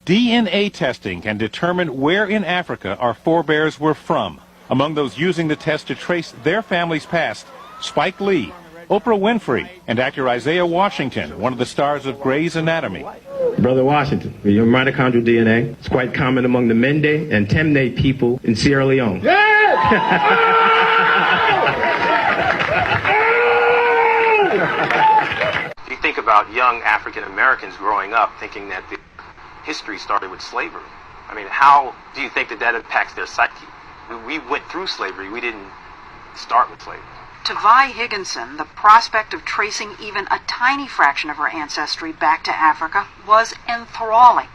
DNA testing can determine where in Africa our forebears were from. Among those using the test to trace their family's past, Spike Lee, Oprah Winfrey, and actor Isaiah Washington, one of the stars of Grey's Anatomy. Brother Washington, your mitochondrial DNA is quite common among the Mende and Temne people in Sierra Leone. You think about young African Americans growing up thinking that the history started with slavery. I mean, how do you think that that impacts their psyche? We went through slavery. We didn't start with slavery. To Vi Higginson, the prospect of tracing even a tiny fraction of her ancestry back to Africa was enthralling.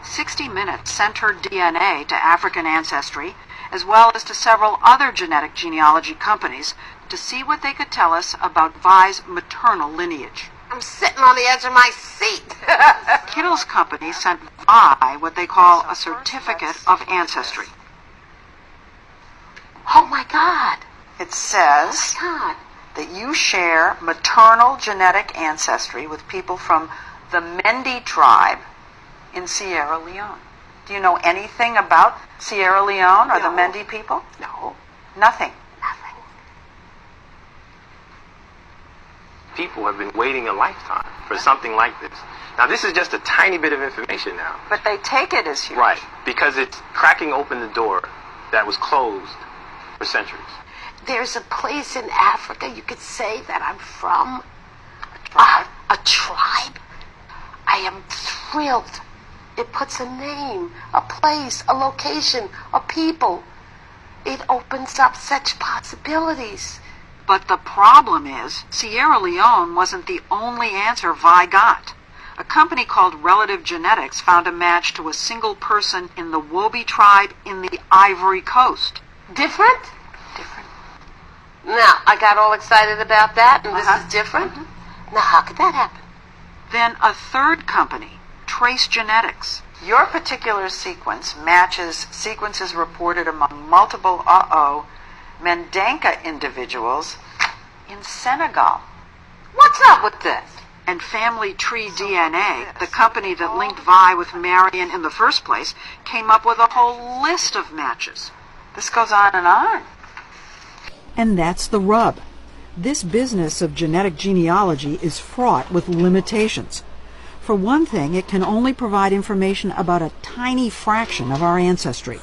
60 Minutes sent her DNA to African Ancestry, as well as to several other genetic genealogy companies, to see what they could tell us about Vi's maternal lineage. I'm sitting on the edge of my seat. Kittle's company sent Vi what they call a certificate of ancestry. Oh my God. It says that you share maternal genetic ancestry with people from the Mende tribe in Sierra Leone. Do you know anything about Sierra Leone or the Mende people? No. Nothing. Nothing. People have been waiting a lifetime for something like this. Now, this is just a tiny bit of information now. But they take it as huge. Right, because it's cracking open the door that was closed for centuries. There's a place in Africa you could say that I'm from. A tribe. I am thrilled. It puts a name, a place, a location, a people. It opens up such possibilities. But the problem is, Sierra Leone wasn't the only answer Vi got. A company called Relative Genetics found a match to a single person in the Wobi tribe in the Ivory Coast. Different? Different. Now, I got all excited about that, and this is different. Now, how could that happen? Then a third company, Trace Genetics. Your particular sequence matches sequences reported among multiple Mendenka individuals in Senegal. What's up with this? And Family Tree DNA, the company that linked Vi with Marion in the first place, came up with a whole list of matches. This goes on and on. And that's the rub. This business of genetic genealogy is fraught with limitations. For one thing, it can only provide information about a tiny fraction of our ancestry.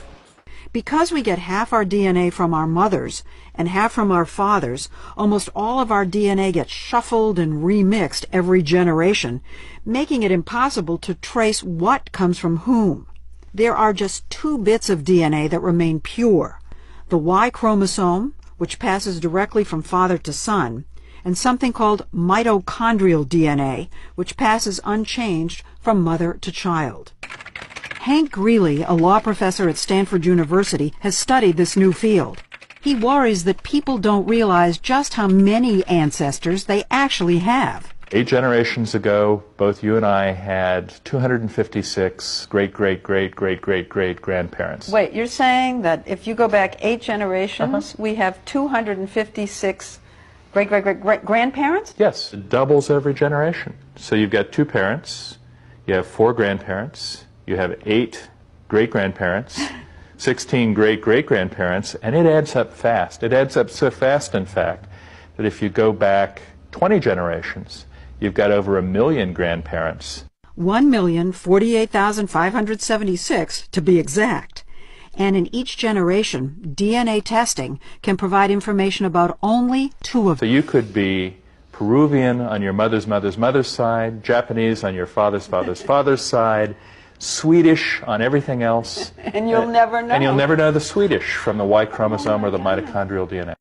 Because we get half our DNA from our mothers and half from our fathers, almost all of our DNA gets shuffled and remixed every generation, making it impossible to trace what comes from whom. There are just 2 bits of DNA that remain pure: the Y chromosome, which passes directly from father to son, and something called mitochondrial DNA, which passes unchanged from mother to child. Hank Greeley, a law professor at Stanford University, has studied this new field. He worries that people don't realize just how many ancestors they actually have. 8 generations ago, both you and I had 256 great-great-great-great-great-great-grandparents. Wait, you're saying that if you go back 8 generations, we have 256 great-great-great-grandparents? Yes, it doubles every generation. So you've got 2 parents, you have 4 grandparents, you have 8 great-grandparents, 16 great-great-grandparents, and it adds up fast. It adds up so fast, in fact, that if you go back 20 generations, you've got over 1 million grandparents. 1,048,576 to be exact. And in each generation, DNA testing can provide information about only 2 of them. So you could be Peruvian on your mother's mother's mother's side, Japanese on your father's father's father's side, Swedish on everything else. And you'll never know. And you'll never know the Swedish from the Y chromosome or the mitochondrial DNA.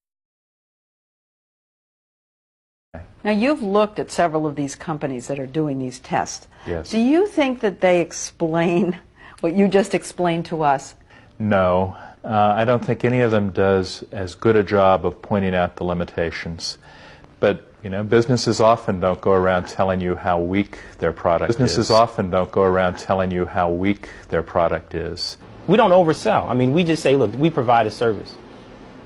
Now, you've looked at several of these companies that are doing these tests. Yes. Do you think that they explain what you just explained to us? No. I don't think any of them does as good a job of pointing out the limitations. But, you know, businesses often don't go around telling you how weak their product is. Businesses often don't go around telling you how weak their product is. We don't oversell. I mean, we just say, look, we provide a service.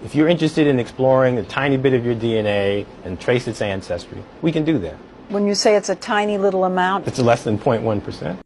If you're interested in exploring a tiny bit of your DNA and trace its ancestry, we can do that. When you say it's a tiny little amount? It's less than 0.1%.